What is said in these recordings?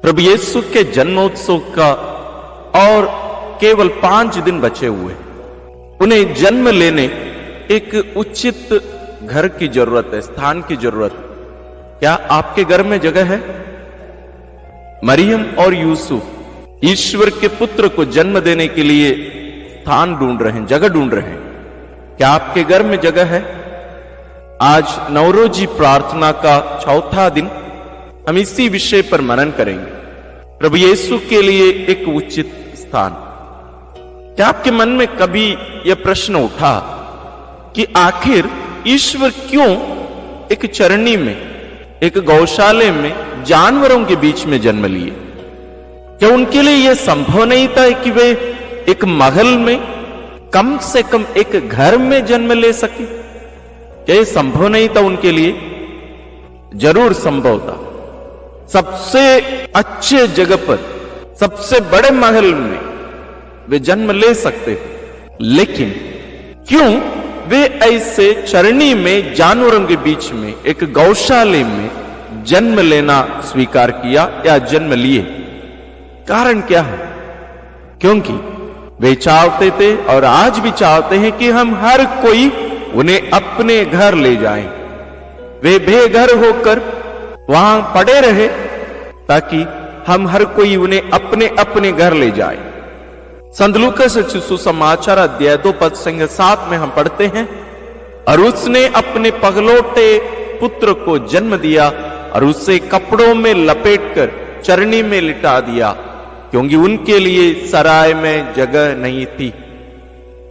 प्रभु यीशु के जन्मोत्सव का और केवल 5 दिन बचे हुए। उन्हें जन्म लेने एक उचित घर की जरूरत है, स्थान की जरूरत है। क्या आपके घर में जगह है? मरियम और यूसुफ ईश्वर के पुत्र को जन्म देने के लिए स्थान ढूंढ रहे हैं, जगह ढूंढ रहे हैं। क्या आपके घर में जगह है? आज नवरोजी प्रार्थना का चौथा दिन हम इसी विषय पर मनन करेंगे, प्रभु यीशु के लिए एक उचित स्थान। क्या आपके मन में कभी यह प्रश्न उठा कि आखिर ईश्वर क्यों एक चरनी में, एक गौशाले में जानवरों के बीच में जन्म लिए? क्या उनके लिए यह संभव नहीं था कि वे एक महल में, कम से कम एक घर में जन्म ले सके? क्या यह संभव नहीं था उनके लिए? जरूर संभव था। सबसे अच्छे जगह पर, सबसे बड़े महल में वे जन्म ले सकते थे, लेकिन क्यों वे ऐसे चरनी में, जानवरों के बीच में, एक गौशाले में जन्म लेना स्वीकार किया या जन्म लिए? कारण क्या है? क्योंकि वे चाहते थे और आज भी चाहते हैं कि हम हर कोई उन्हें अपने घर ले जाएं। वे बेघर होकर वहां पड़े रहे ताकि हम हर कोई उन्हें अपने अपने घर ले जाए। संत लूका से सुसमाचार अध्याय 2 पद संख्या 7 में हम पढ़ते हैं, और उसने अपने पगलौटे पुत्र को जन्म दिया और उसे कपड़ों में लपेटकर चरनी में लिटा दिया, क्योंकि उनके लिए सराय में जगह नहीं थी।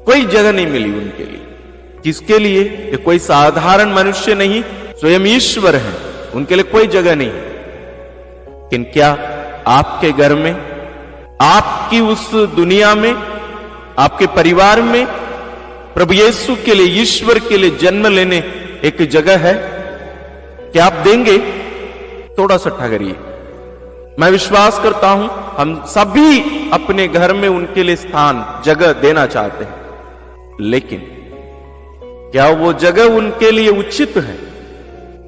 कोई जगह नहीं मिली उनके लिए। किसके लिए? ये कोई साधारण मनुष्य नहीं, स्वयं ईश्वर है, उनके लिए कोई जगह नहीं। लेकिन क्या आपके घर में, आपकी उस दुनिया में, आपके परिवार में प्रभु यीशु के लिए, ईश्वर के लिए जन्म लेने एक जगह है? क्या आप देंगे? थोड़ा सा ठहरिए। मैं विश्वास करता हूं हम सभी अपने घर में उनके लिए स्थान, जगह देना चाहते हैं, लेकिन क्या वो जगह उनके लिए उचित है?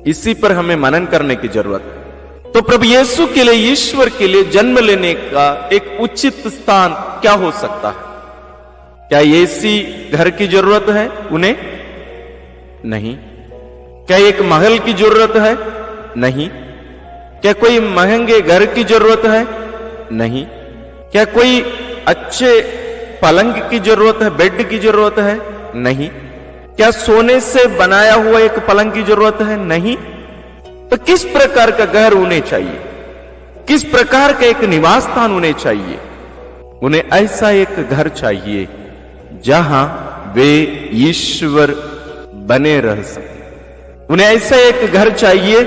इसी पर हमें मनन करने की जरूरत है। तो प्रभु यीशु के लिए, ईश्वर के लिए जन्म लेने का एक उचित स्थान क्या हो सकता है? क्या ऐसी घर की जरूरत है उन्हें? नहीं। क्या एक महल की जरूरत है? नहीं। क्या कोई महंगे घर की जरूरत है? नहीं। क्या कोई अच्छे पलंग की जरूरत है, बेड की जरूरत है? नहीं। क्या सोने से बनाया हुआ एक पलंग की जरूरत है? नहीं। तो किस प्रकार का घर उन्हें चाहिए? किस प्रकार का एक निवास स्थान उन्हें चाहिए? उन्हें ऐसा एक घर चाहिए जहां वे ईश्वर बने रह सके। उन्हें ऐसा एक घर चाहिए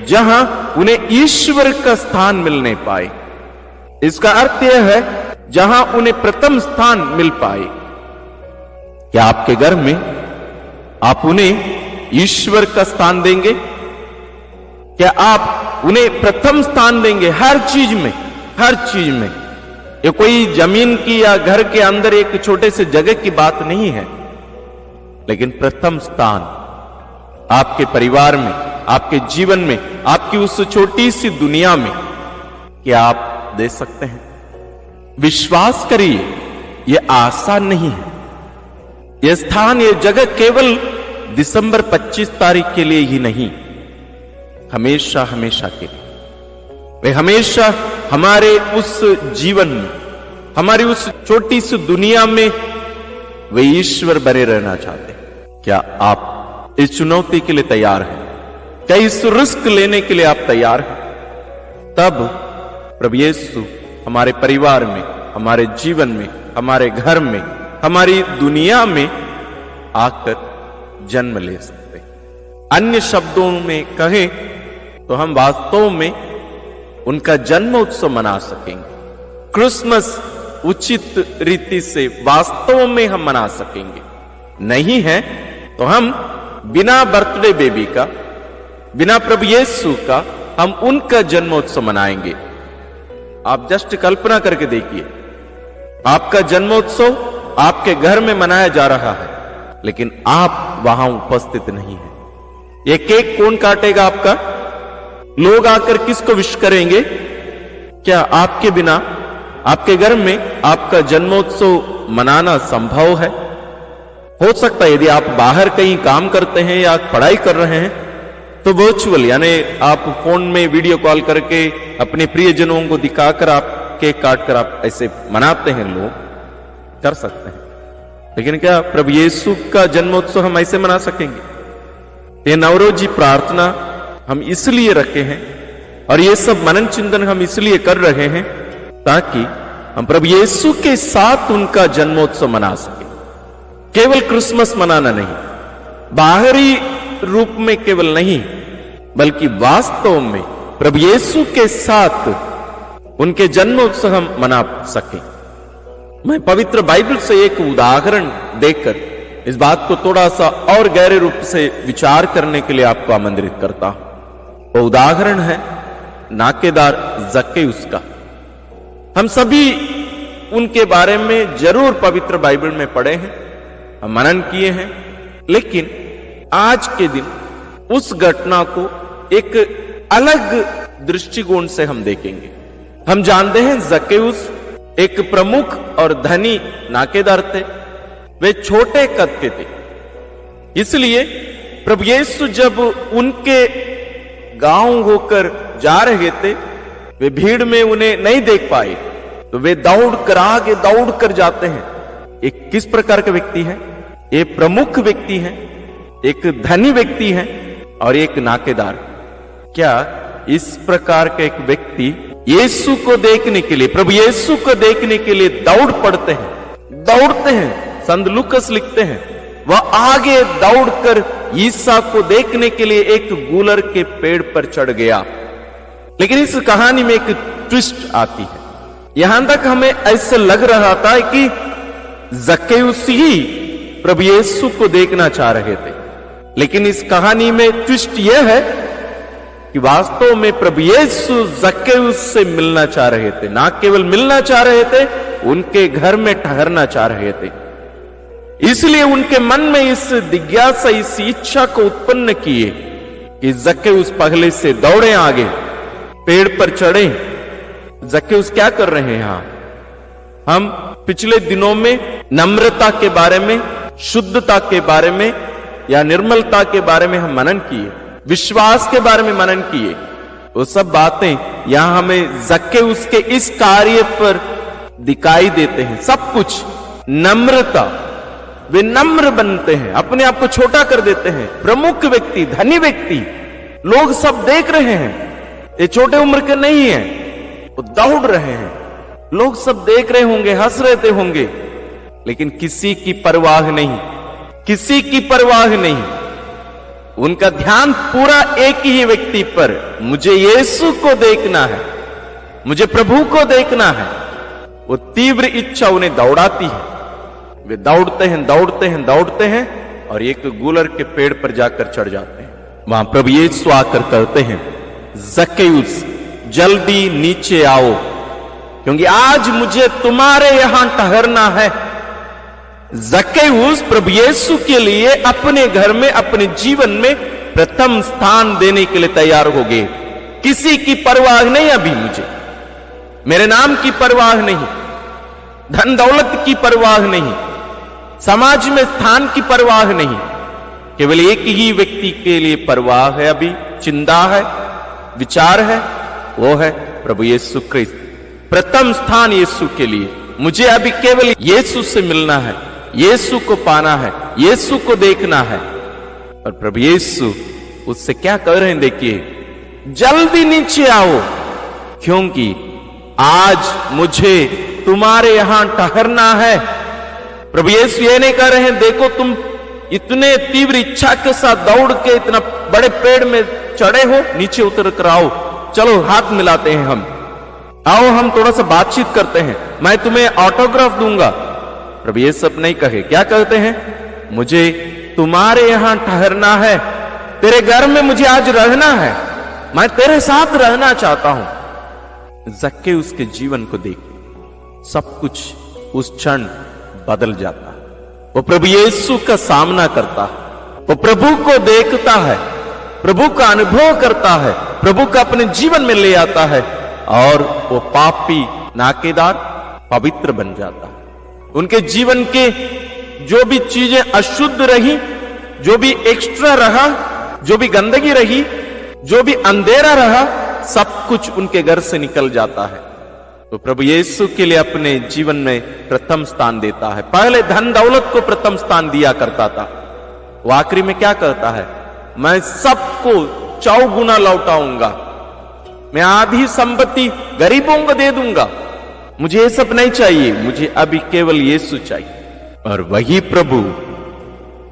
जहां उन्हें ईश्वर का स्थान मिलने पाए। इसका अर्थ यह है जहां उन्हें प्रथम स्थान मिल पाए। क्या आपके घर में आप उन्हें ईश्वर का स्थान देंगे? क्या आप उन्हें प्रथम स्थान देंगे हर चीज में? हर चीज में। ये कोई जमीन की या घर के अंदर एक छोटे से जगह की बात नहीं है, लेकिन प्रथम स्थान आपके परिवार में, आपके जीवन में, आपकी उस छोटी सी दुनिया में क्या आप दे सकते हैं? विश्वास करिए, यह आसान नहीं है। यह स्थान, यह जगह केवल दिसंबर 25 तारीख के लिए ही नहीं, हमेशा हमेशा के लिए। वे हमेशा हमारे उस जीवन में, हमारी उस छोटी सी दुनिया में वे ईश्वर बने रहना चाहते हैं। क्या आप इस चुनौती के लिए तैयार हैं? क्या इस रिस्क लेने के लिए आप तैयार हैं? तब प्रभु यीशु हमारे परिवार में, हमारे जीवन में, हमारे घर में, हमारी दुनिया में आकर जन्म ले सकते हैं। अन्य शब्दों में कहें तो हम वास्तव में उनका जन्म उत्सव मना सकेंगे। क्रिसमस उचित रीति से वास्तव में हम मना सकेंगे। नहीं है तो हम बिना बर्थडे बेबी का, बिना प्रभु यीशु का, हम उनका जन्मोत्सव मनाएंगे। आप जस्ट कल्पना करके देखिए, आपका जन्मोत्सव आपके घर में मनाया जा रहा है, लेकिन आप वहां उपस्थित नहीं है। ये केक कौन काटेगा आपका? लोग आकर किसको विश करेंगे? क्या आपके बिना आपके घर में आपका जन्मोत्सव मनाना संभव है? हो सकता है यदि आप बाहर कहीं काम करते हैं या पढ़ाई कर रहे हैं तो वर्चुअल यानी आप फोन में वीडियो कॉल करके अपने प्रियजनों को दिखाकर आप केक काट कर आप ऐसे मनाते हैं, लोग कर सकते हैं। लेकिन क्या प्रभु यीशु का जन्मोत्सव हम ऐसे मना सकेंगे? ये नवरोजी प्रार्थना हम इसलिए रखे हैं और ये सब मनन चिंतन हम इसलिए कर रहे हैं ताकि हम प्रभु यीशु के साथ उनका जन्मोत्सव मना सकें। केवल क्रिसमस मनाना नहीं, बाहरी रूप में केवल नहीं, बल्कि वास्तव में प्रभु यीशु के साथ उनके जन्मोत्सव हम मना सकें। मैं पवित्र बाइबल से एक उदाहरण देकर इस बात को थोड़ा सा और गहरे रूप से विचार करने के लिए आपको आमंत्रित करता हूं। वो उदाहरण है नाकेदार जक्केउस का। हम सभी उनके बारे में जरूर पवित्र बाइबल में पढ़े हैं, हम मनन किए हैं, लेकिन आज के दिन उस घटना को एक अलग दृष्टिकोण से हम देखेंगे। हम जानते हैं जक्केउस एक प्रमुख और धनी नाकेदार थे। वे छोटे कद के थे, इसलिए प्रभु यीशु जब उनके गांव होकर जा रहे थे, वे भीड़ में उन्हें नहीं देख पाए, तो वे दौड़कर आगे दौड़कर जाते हैं। एक किस प्रकार का व्यक्ति है? एक प्रमुख व्यक्ति है, एक धनी व्यक्ति है और एक नाकेदार। क्या इस प्रकार का एक व्यक्ति यीशु को देखने के लिए, प्रभु यीशु को देखने के लिए दौड़ पड़ते हैं, दौड़ते हैं। संत लूकस लिखते हैं वह आगे दौड़कर ईसा को देखने के लिए एक गूलर के पेड़ पर चढ़ गया। लेकिन इस कहानी में एक ट्विस्ट आती है। यहां तक हमें ऐसे लग रहा था कि जक्केउस ही प्रभु यीशु को देखना चाह रहे थे, लेकिन इस कहानी में ट्विस्ट यह है कि वास्तव में प्रभु यीशु जक्केउस से मिलना चाह रहे थे। ना केवल मिलना चाह रहे थे, उनके घर में ठहरना चाह रहे थे। इसलिए उनके मन में इस जिज्ञासा, इस इच्छा को उत्पन्न किए कि जक्केउस पहले से दौड़े आगे, पेड़ पर चढ़े। जक्केउस क्या कर रहे हैं? यहां हम पिछले दिनों में नम्रता के बारे में, शुद्धता के बारे में या निर्मलता के बारे में हम मनन किए, विश्वास के बारे में मनन किए। वो सब बातें यहां हमें जक्केउस के इस कार्य पर दिखाई देते हैं। सब कुछ नम्रता, वे नम्र बनते हैं, अपने आप को छोटा कर देते हैं। प्रमुख व्यक्ति, धनी व्यक्ति, लोग सब देख रहे हैं, ये छोटे उम्र के नहीं है, वो दौड़ रहे हैं। लोग सब देख रहे होंगे, हंस रहे होंगे, लेकिन किसी की परवाह नहीं, किसी की परवाह नहीं। उनका ध्यान पूरा एक ही व्यक्ति पर, मुझे यीशु को देखना है, मुझे प्रभु को देखना है। वो तीव्र इच्छा उन्हें दौड़ाती है। वे दौड़ते हैं, दौड़ते हैं, दौड़ते हैं और एक गूलर के पेड़ पर जाकर चढ़ जाते हैं। वहां प्रभु यीशु आकर कहते हैं, जक्केउस जल्दी नीचे आओ, क्योंकि आज मुझे तुम्हारे यहां ठहरना है। जक्केउस प्रभु यीशु के लिए अपने घर में, अपने जीवन में प्रथम स्थान देने के लिए तैयार हो गए। किसी की परवाह नहीं, अभी मुझे मेरे नाम की परवाह नहीं, धन दौलत की परवाह नहीं, समाज में स्थान की परवाह नहीं। केवल एक ही व्यक्ति के लिए परवाह है, अभी चिंता है, विचार है, वो है प्रभु यीशु क्रिस्त। प्रथम स्थान यीशु के लिए, मुझे अभी केवल यीशु से मिलना है, यीशु को पाना है, यीशु को देखना है। और प्रभु यीशु उससे क्या कह रहे हैं? देखिए, जल्दी नीचे आओ, क्योंकि आज मुझे तुम्हारे यहां ठहरना है। प्रभु यीशु ये नहीं कह रहे हैं, देखो तुम इतने तीव्र इच्छा के साथ दौड़ के इतना बड़े पेड़ में चढ़े हो, नीचे उतर कर आओ, चलो हाथ मिलाते हैं, हम आओ, हम थोड़ा सा बातचीत करते हैं, मैं तुम्हें ऑटोग्राफ दूंगा। प्रभु यीशु सब नहीं कहे, क्या कहते हैं? मुझे तुम्हारे यहां ठहरना है, तेरे घर में मुझे आज रहना है, मैं तेरे साथ रहना चाहता हूं। जक्केउस के जीवन को देख सब कुछ उस क्षण बदल जाता है। वो प्रभु यीशु का सामना करता है, वो प्रभु को देखता है, प्रभु का अनुभव करता है, प्रभु का अपने जीवन में ले आता है और वो पापी नाकेदार पवित्र बन जाता है। उनके जीवन के जो भी चीजें अशुद्ध रही, जो भी एक्स्ट्रा रहा, जो भी गंदगी रही, जो भी अंधेरा रहा, सब कुछ उनके घर से निकल जाता है। तो प्रभु यीशु के लिए अपने जीवन में प्रथम स्थान देता है। पहले धन दौलत को प्रथम स्थान दिया करता था, वो आखिरी में क्या करता है, मैं सबको 4 गुना लौटाऊंगा, मैं आधी संपत्ति गरीबों को दे दूंगा, मुझे ये सब नहीं चाहिए, मुझे अभी केवल यीशु चाहिए। और वही प्रभु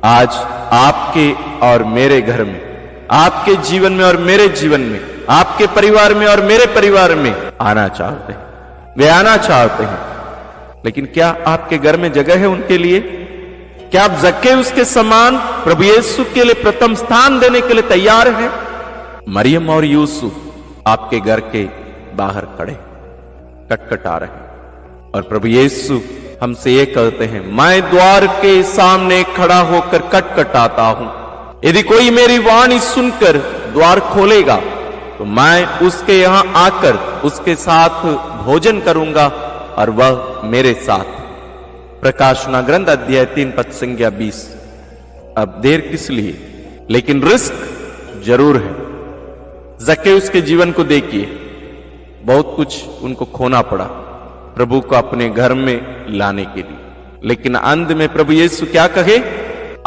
आज आपके और मेरे घर में, आपके जीवन में और मेरे जीवन में, आपके परिवार में और मेरे परिवार में आना चाहते हैं। वे आना चाहते हैं, लेकिन क्या आपके घर में जगह है उनके लिए? क्या आप जक्केउस के समान प्रभु यीशु के लिए प्रथम स्थान देने के लिए तैयार हैं? मरियम और यूसुफ आपके घर के बाहर खड़े कटकटा रहे, और प्रभु यीशु हमसे ये कहते हैं, मैं द्वार के सामने खड़ा होकर कटकटाता हूं, यदि कोई मेरी वाणी सुनकर द्वार खोलेगा तो मैं उसके यहां आकर उसके साथ भोजन करूंगा और वह मेरे साथ। प्रकाशना ग्रंथ अध्याय 3 पद संज्ञा 20। अब देर किस लिए, लेकिन रिस्क जरूर है। जक्केउस के जीवन को देखिए, बहुत कुछ उनको खोना पड़ा प्रभु को अपने घर में लाने के लिए, लेकिन अंत में प्रभु यीशु क्या कहे,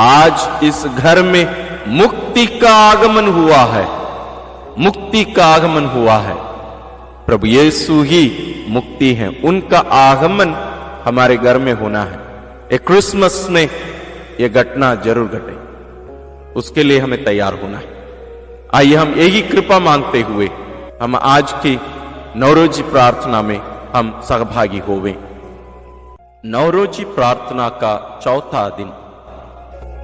आज इस घर में मुक्ति का आगमन हुआ है, मुक्ति का आगमन हुआ है। प्रभु यीशु ही मुक्ति है, उनका आगमन हमारे घर में होना है। एक क्रिसमस में यह घटना जरूर घटे, उसके लिए हमें तैयार होना है। आइए हम यही कृपा मांगते हुए हम आज की नवरोजी प्रार्थना में हम सहभागी होवे। नवरोजी प्रार्थना का चौथा दिन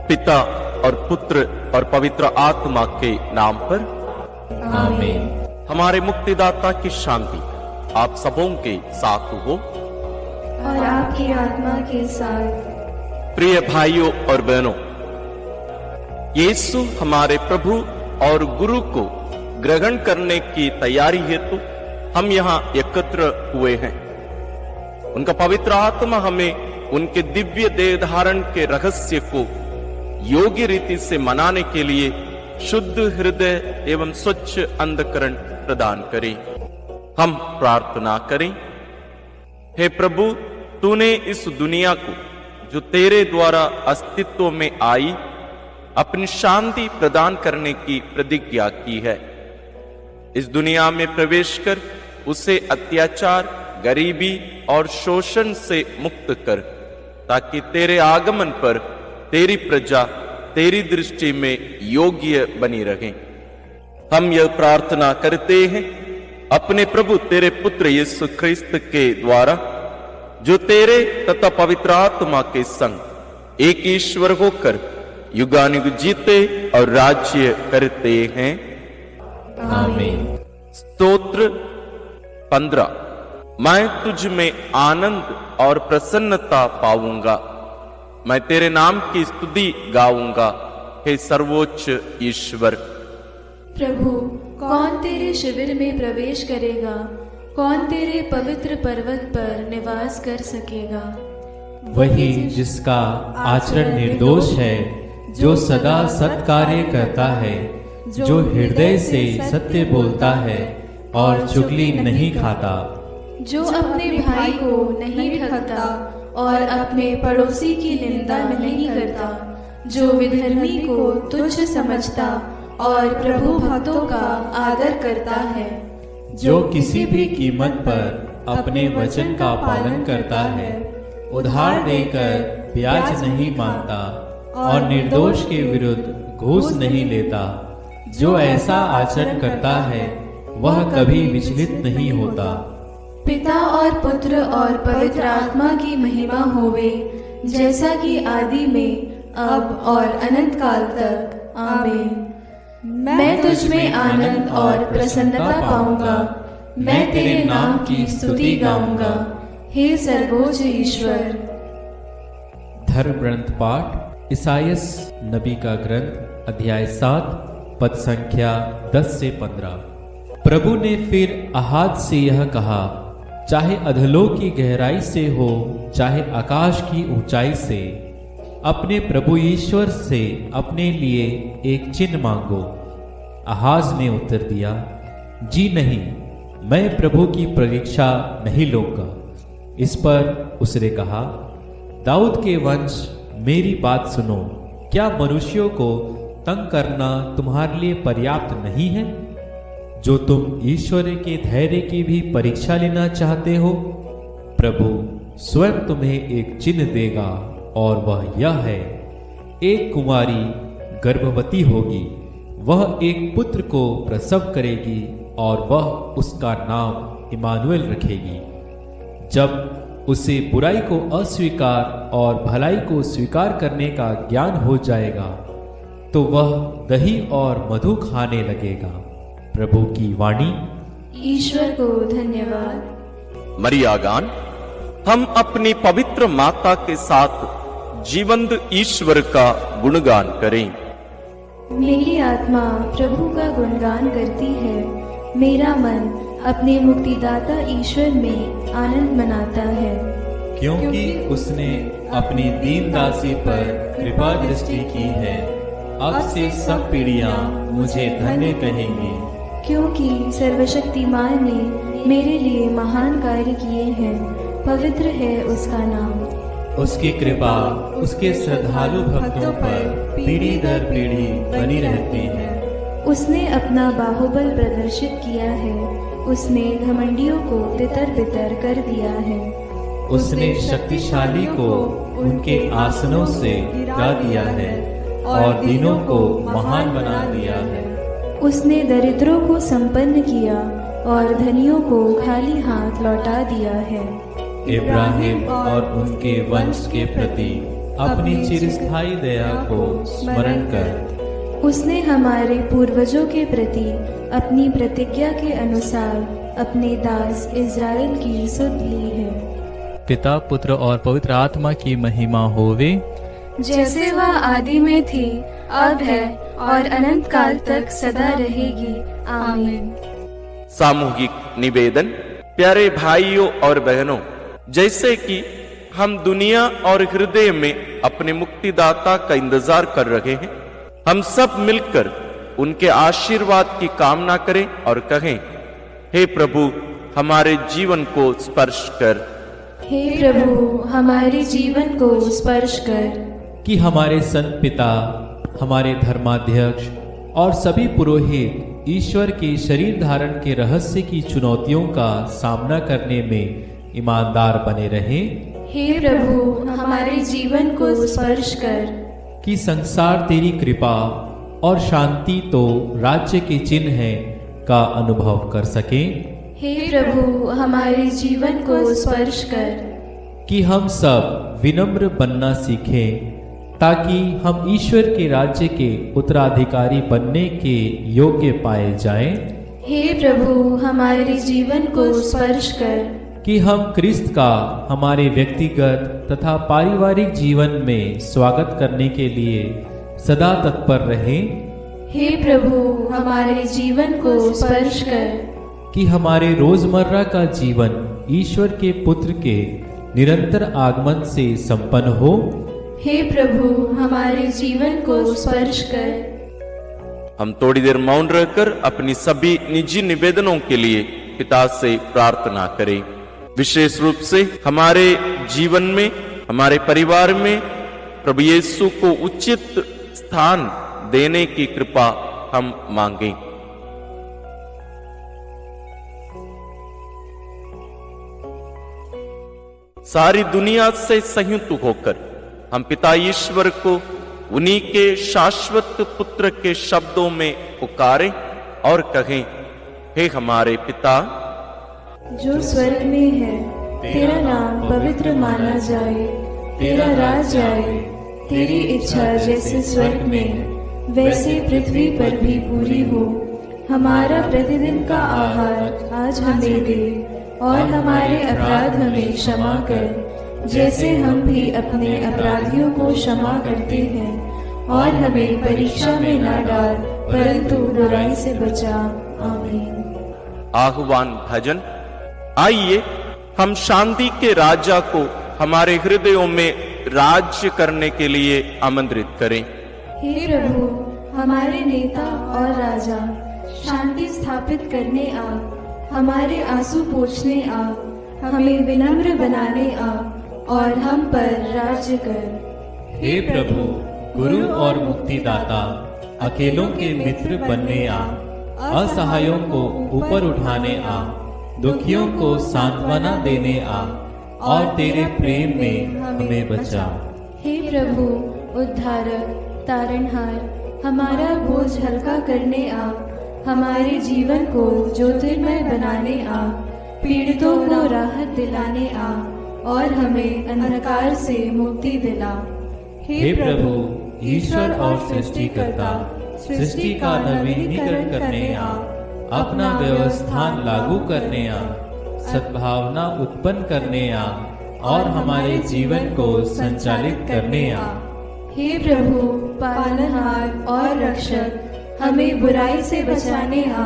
पिता और पुत्र और पवित्र आत्मा के नाम पर आमीन। हमारे मुक्तिदाता की शांति आप सबों के साथ हो और आपकी आत्मा के साथ। प्रिय भाइयों और बहनों, यीशु हमारे प्रभु और गुरु को ग्रहण करने की तैयारी हेतु हम यहाँ एकत्र हुए हैं। उनका पवित्र आत्मा हमें उनके दिव्य देह धारण के रहस्य को योग्य रीति से मनाने के लिए शुद्ध हृदय एवं स्वच्छ अंतःकरण प्रदान करे। हम प्रार्थना करें। हे प्रभु, तूने इस दुनिया को जो तेरे द्वारा अस्तित्व में आई अपनी शांति प्रदान करने की प्रतिज्ञा की है, इस दुनिया में प्रवेश कर उसे अत्याचार, गरीबी और शोषण से मुक्त कर, ताकि तेरे आगमन पर तेरी प्रजा तेरी दृष्टि में योग्य बनी रहे। हम यह प्रार्थना करते हैं अपने प्रभु तेरे पुत्र यीशु ख्रिस्त के द्वारा, जो तेरे तथा पवित्र आत्मा के संग एक ईश्वर होकर युगानुग जीते और राज्य करते हैं। आमीन। स्तोत्र 15। मैं तुझ में आनंद और प्रसन्नता पाऊंगा, मैं तेरे नाम की स्तुति गाऊंगा, हे सर्वोच्च ईश्वर। प्रभु, कौन तेरे शिविर में प्रवेश करेगा? कौन तेरे पवित्र पर्वत पर निवास कर सकेगा? वही जिसका आचरण निर्दोष है, जो सदा सत्कार्य करता है, जो हृदय से सत्य बोलता है और चुगली नहीं खाता, जो अपने भाई को नहीं ठगता और अपने पड़ोसी की निंदा नहीं करता, जो विधर्मी को तुच्छ समझता और प्रभु भक्तों का आदर करता है, जो किसी भी कीमत पर अपने वचन का पालन करता है, उधार देकर ब्याज नहीं मांगता और निर्दोष के विरुद्ध घूस नहीं लेता, जो ऐसा आचरण करता है वह कभी विचलित नहीं होता। पिता और पुत्र और पवित्र आत्मा की महिमा होवे, जैसा कि आदि में अब और अनंत काल तक। आमीन। मैं तुझ में आनंद और प्रसन्नता पाऊंगा, मैं तेरे नाम की स्तुति गाऊंगा, हे सर्वोच्च ईश्वर। धर्म ग्रंथ पाठ ईसाइयस नबी का ग्रंथ अध्याय 7 पद संख्या 10 से 15। प्रभु ने फिर अहाद से यह कहा, चाहे अधलोक की गहराई से हो, चाहे आकाश की ऊंचाई से, अपने प्रभु ईश्वर से अपने लिए एक चिन्ह मांगो। अहाज ने उत्तर दिया, जी नहीं, मैं प्रभु की परीक्षा नहीं लूंगा। इस पर उसने कहा, दाऊद के वंश, मेरी बात सुनो। क्या मनुष्यों को तंग करना तुम्हारे लिए पर्याप्त नहीं है, जो तुम ईश्वर के धैर्य की भी परीक्षा लेना चाहते हो? प्रभु स्वयं तुम्हें एक चिन्ह देगा, और वह यह है, एक कुमारी गर्भवती होगी, वह एक पुत्र को प्रसव करेगी, और वह उसका नाम इमानुएल रखेगी। जब उसे बुराई को अस्वीकार और भलाई को स्वीकार करने का ज्ञान हो जाएगा, तो वह दही और मधु खाने लगेगा। प्रभु की वाणी। ईश्वर को धन्यवाद। मरिया गान। हम अपनी पवित्र माता के साथ जीवंत ईश्वर का गुणगान करें। मेरी आत्मा प्रभु का गुणगान करती है, मेरा मन अपने मुक्तिदाता ईश्वर में आनंद मनाता है, क्योंकि उसने अपनी दीन दासी पर कृपा दृष्टि की है। अब से सब पीढ़ियां मुझे धन्य कहेंगी, क्योंकि सर्वशक्तिमान ने मेरे लिए महान कार्य किए हैं, पवित्र है उसका नाम। उसकी कृपा उसके श्रद्धालु भक्तों पर पीढ़ी दर पीढ़ी बनी रहती है। उसने अपना बाहुबल प्रदर्शित किया है, उसने घमंडियों को तितर बितर कर दिया है। उसने शक्तिशाली को उनके आसनों से गिरा दिया है, और दीनों को महान बना दिया है। उसने दरिद्रों को संपन्न किया, और धनियों को खाली हाथ लौटा दिया है। इब्राहिम और उनके वंश के प्रति अपनी चिरस्थायी दया को स्मरण कर उसने हमारे पूर्वजों के प्रति अपनी प्रतिज्ञा के अनुसार अपने दास इज़राइल की सुध ली है। पिता, पुत्र और पवित्र आत्मा की महिमा होवे, जैसे वह आदि में थी, अब है और अनंत काल तक सदा रहेगी। आमीन। सामूहिक निवेदन। प्यारे भाइयों और बहनों, जैसे कि हम दुनिया और हृदय में अपने मुक्तिदाता का इंतजार कर रहे हैं, हम सब मिलकर उनके आशीर्वाद की कामना करें और कहें, हे प्रभु हमारे जीवन को स्पर्श कर। हे प्रभु हमारे जीवन को स्पर्श कर। कि हमारे संत पिता, हमारे धर्माध्यक्ष और सभी पुरोहित ईश्वर के शरीर धारण के रहस्य की चुनौतियों का सामना करने में ईमानदार बने रहें। हे प्रभु हमारे जीवन को स्पर्श कर। कि संसार तेरी कृपा और शांति तो राज्य के चिन्ह है का अनुभव कर सके। हे प्रभु हमारे जीवन को स्पर्श कर। कि हम सब विनम्र बनना सीखें, ताकि हम ईश्वर के राज्य के उत्तराधिकारी बनने के योग्य पाए जाएं। हे प्रभु हमारे जीवन को स्पर्श कर। कि हम क्रिस्त का हमारे व्यक्तिगत तथा पारिवारिक जीवन में स्वागत करने के लिए सदा तत्पर रहें। हे प्रभु हमारे जीवन को स्पर्श कर। कि हमारे रोजमर्रा का जीवन ईश्वर के पुत्र के निरंतर आगमन से संपन्न हो। हे प्रभु हमारे जीवन को स्पर्श कर। हम थोड़ी देर मौन रहकर अपनी सभी निजी निवेदनों के लिए पिता से प्रार्थना करें। विशेष रूप से हमारे जीवन में, हमारे परिवार में प्रभु यीशु को उचित स्थान देने की कृपा हम मांगें। सारी दुनिया से संयुक्त होकर हम पिता ईश्वर को उन्हीं के शाश्वत पुत्र के शब्दों में पुकारें और कहें, हे हमारे पिता जो स्वर्ग में है, तेरा नाम पवित्र माना जाए, तेरा राज आए, तेरी इच्छा जैसे स्वर्ग में वैसे पृथ्वी पर भी पूरी हो। हमारा प्रतिदिन का आहार आज हमें दे, और हमारे अपराध हमें क्षमा कर, जैसे हम भी अपने अपराधियों को क्षमा करते हैं, और हमें परीक्षा में न डाल, परंतु बुराई से बचा। आमीन। आह्वान भजन। आइए हम शांति के राजा को हमारे हृदयों में राज्य करने के लिए आमंत्रित करें। हे प्रभु, हमारे नेता और राजा, शांति स्थापित करने आ, हमारे आंसू पोंछने आ, हमें विनम्र बनाने आ और हम पर राज्य कर। हे प्रभु, गुरु और मुक्तिदाता, अकेलों के मित्र बनने आ, असहायों को ऊपर उठाने आ, दुखियों को सांत्वना देने आ और तेरे प्रेम में हमें बचा। हे प्रभु, उद्धारक, तारणहार, हमारा बोझ हल्का करने आ, हमारे जीवन को ज्योतिर्मय बनाने आ, पीड़ितों को राहत दिलाने आ और हमें अंधकार से मुक्ति दिला। हे प्रभु, ईश्वर और सृष्टिकर्ता, सृष्टि का नवीनीकरण करने आ, अपना व्यवस्थान लागू करने आ, सद्भावना उत्पन्न करने आ और हमारे जीवन को संचालित करने आ। हे प्रभु, पालनहार और रक्षक, हमें बुराई से बचाने आ,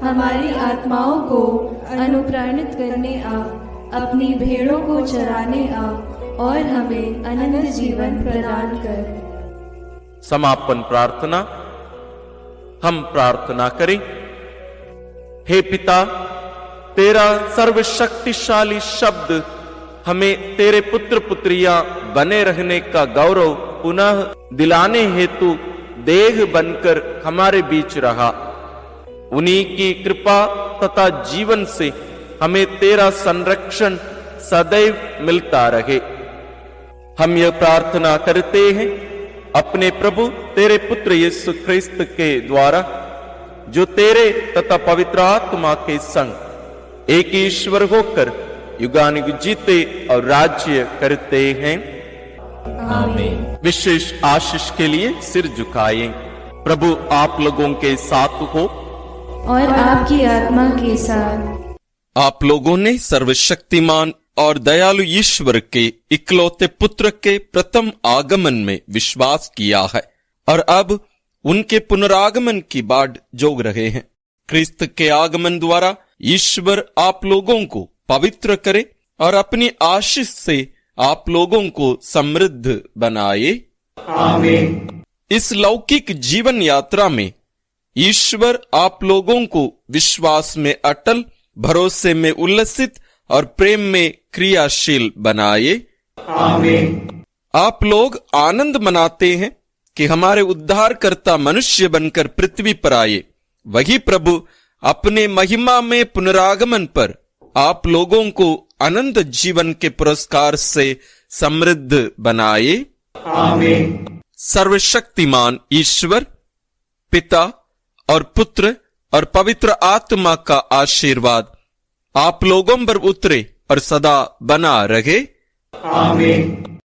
हमारी आत्माओं को अनुप्राणित करने आ, अपनी भेड़ों को चराने आ और हमें अनंत जीवन प्रदान कर। समापन प्रार्थना। हम प्रार्थना करें। हे पिता, तेरा सर्वशक्तिशाली शब्द हमें तेरे पुत्र पुत्रियां बने रहने का गौरव पुनः दिलाने हेतु देह बनकर हमारे बीच रहा। उन्हीं की कृपा तथा जीवन से हमें तेरा संरक्षण सदैव मिलता रहे। हम यह प्रार्थना करते हैं अपने प्रभु तेरे पुत्र यीशु ख्रिस्त के द्वारा, जो तेरे तथा पवित्र आत्मा के संग एक ईश्वर होकर युगानुग जीते और राज्य करते हैं। आमीन। विशेष आशीष के लिए सिर झुकाएं। प्रभु आप लोगों के साथ हो और आपकी आत्मा के साथ। आप लोगों ने सर्वशक्तिमान और दयालु ईश्वर के इकलौते पुत्र के प्रथम आगमन में विश्वास किया है और अब उनके पुनरागमन की बाट जोग रहे हैं। क्रिस्त के आगमन द्वारा ईश्वर आप लोगों को पवित्र करे और अपनी आशीष से आप लोगों को समृद्ध बनाए। आमीन। इस लौकिक जीवन यात्रा में ईश्वर आप लोगों को विश्वास में अटल, भरोसे में उल्लसित और प्रेम में क्रियाशील बनाए। आमीन। आप लोग आनंद मनाते हैं कि हमारे उद्धारकर्ता मनुष्य बनकर पृथ्वी पर आए। वही प्रभु अपने महिमा में पुनरागमन पर आप लोगों को अनंत जीवन के पुरस्कार से समृद्ध बनाए। आमीन। सर्वशक्तिमान ईश्वर, पिता और पुत्र और पवित्र आत्मा का आशीर्वाद आप लोगों पर उतरे और सदा बना रहे। आमीन।